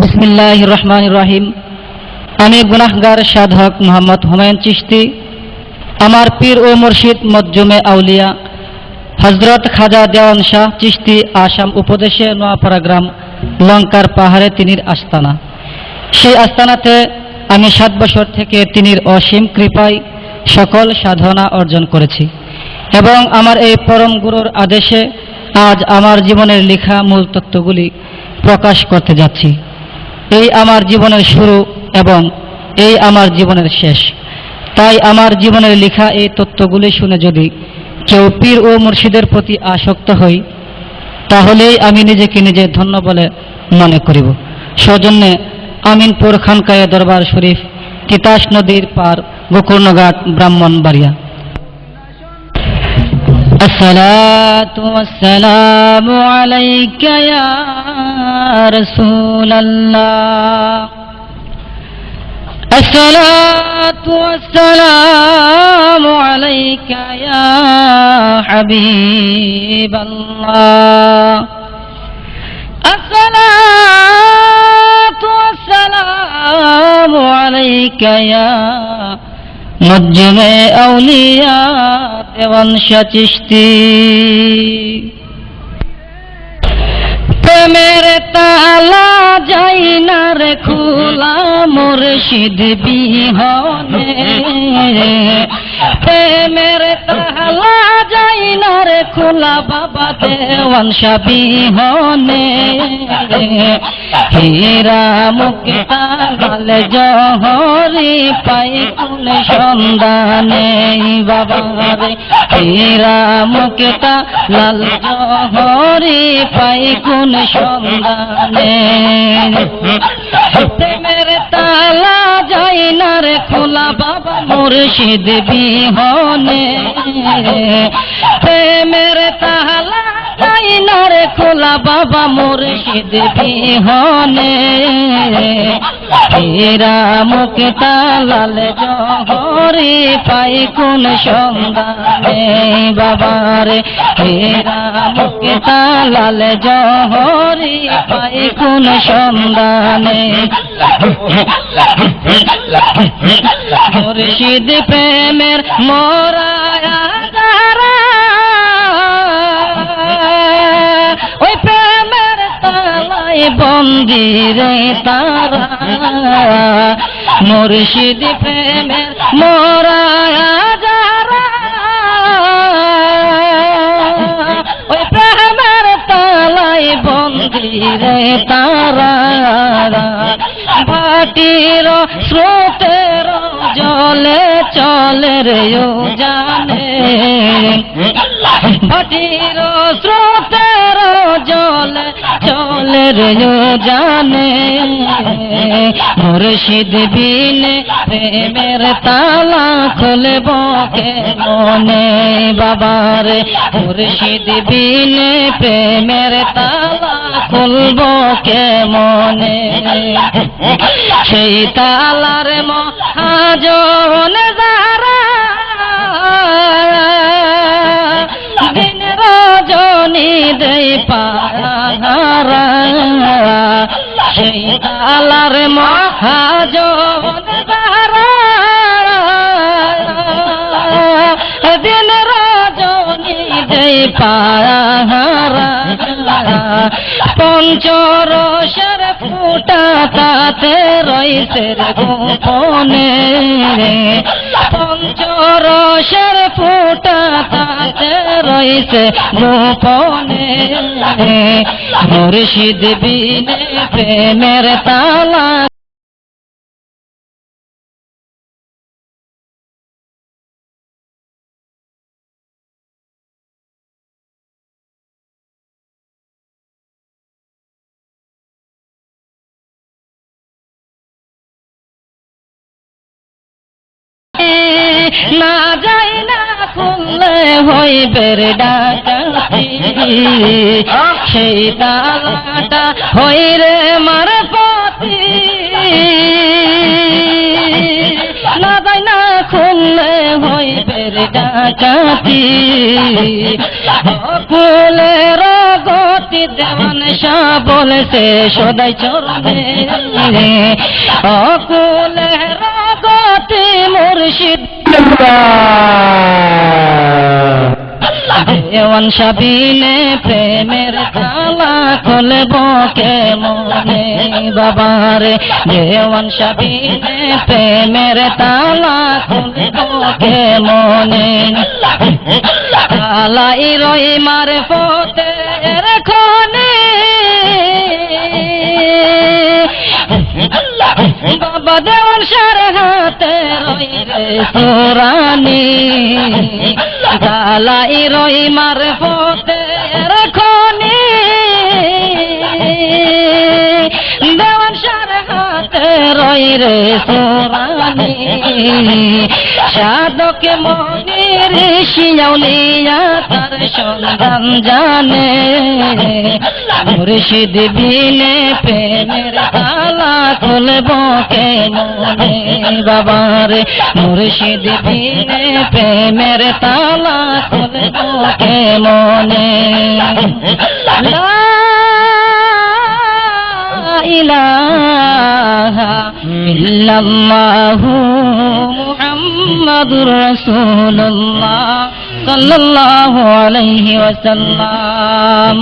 বিসমিল্লাহির রহমানির রহিম। আমি গুনাহগার সাধক মোহাম্মদ হুমায়ুন চিশতি, আমার পীর ও মুর্শিদ মজজুমে আউলিয়া হযরত খাজা দেওয়ান শাহ চিশতি আসাম উপদেশে নোয়াপাড়া গ্রাম লঙ্কার পাহাড়ে তিনির আস্তানা। সেই আস্তানাতে আমি 7 বছর থেকে তিনির অসীম কৃপায় সকল সাধনা অর্জন করেছি এবং আমার এই পরম গুরুর আদেশে আজ আমার জীবনের লেখা মূল তত্ত্বগুলি প্রকাশ করতে যাচ্ছি। এই আমার জীবনের শুরু এবং এই আমার জীবনের শেষ। তাই আমার জীবনের লেখা এই তত্ত্বগুলি শুনে যদি কেউ পীর ও মুর্শিদের প্রতি আসক্ত হই, তাহলেই আমি নিজেকে নিজে ধন্য বলে মনে করিব। সৌজন্যে আমিনপুর খানকায়ে দরবার শরীফ, তিতাস নদীর পার, গোকর্ণঘাট, ব্রাহ্মণবাড়িয়া। আসসালাতু ওয়াসসালামু আলাইকা ইয়া রাসূলাল্লাহ। আসসালাতু ওয়াসসালামু আলাইকা ইয়া হাবিবাল্লাহ। আসসালাতু ওয়াসসালামু আলাইকা ইয়া মজজুমে আউলিয়া দেওয়ান শাহ চিশতি। প্রেমের তালা যাই না রে খোলা মুর্শিদ বিহনে, প্রেমের তালা যাই না রে খোলা বাবা দেওয়ান শাহ বিহনে। হীরা মুক্তা লাল জহরি পাই কোন সন্ধানে বাবা রে, হীরা মুক্তা লাল জহরি পাই কোন সন্ধানে। প্রেমের তালা যাই না রে খোলা বাবা মুর্শিদ বিহনে, প্রেমের তালা যাই না রে খোলা বাবা মুর্শিদ বিহনে। হীরা মুক্তা লাল জহরি পাই কোন সন্ধানে বাবা রে, হীরা মুক্তা লাল জহরি পাই কোন সন্ধানে। মুর্শিদ প্রেমের মোরায়া যারা, ওই প্রেমের তালায় বন্দী রে তারা। মুর্শিদ প্রেমের মোরায়া যারা, ওই প্রেমের তালায় বন্দী রে তারা। ভাটির স্রোতের জলে চলে রে জানে, ভাটির স্রোতের জলে চলে রে জানে। মুর্শিদ বিনে প্রেমের তালা খুলব কে মনে বাবা রে, মুর্শিদ বিনে প্রেমের তালা খুলব কে মনে। সেই তালার মহাজন যারা, দিন রজনী দেই পাহারা। সেই তালার মহাজন যারা, দিন রজনী দেই পাহারা। পঞ্চরসের ফুটা তাতে রইছে গোপনে, পঞ্চরসের ফুটা তাতে রইছে গোপনে। মুর্শিদ বিনে প্রেমের তালা না যাই না খুললে হইবে রে ডাকাতি। সেই তালাটা হই রে মারফতি, না যাই না খুললে হইবে চোরের ডাকাতি কুলের গতি দেওয়ান শাহ বলেছে সদাই চরণে কুলের গতি মুর্শিদ দেওয়ান সাবিনে প্রেমের তালা খুলব কেমনে বাবারে দেওয়ান সাবিনে প্রেমের তালা খুলব কেমনে তালাই রই মার ফতে রেখনে বাবা দেওয়ান সার হাতে রই রে সোরানি তালাই রই মার ফতে রেখনে দেওয়ান সার হাতে রই রে সোরানি সাধকে মনির শিয়াউলিয়া তার সন্ধান জানে মুর্শিদ বিনে প্রেমের তালা খুলব কেমনে বাবারে মুর্শিদ বিনে প্রেমের তালা খুলব কেমনে লা ইলাহা ইল্লাল্লাহু মুহাম্মাদুর রাসূলুল্লাহ সাল্লাল্লাহু আলাইহি ওয়াসাল্লাম।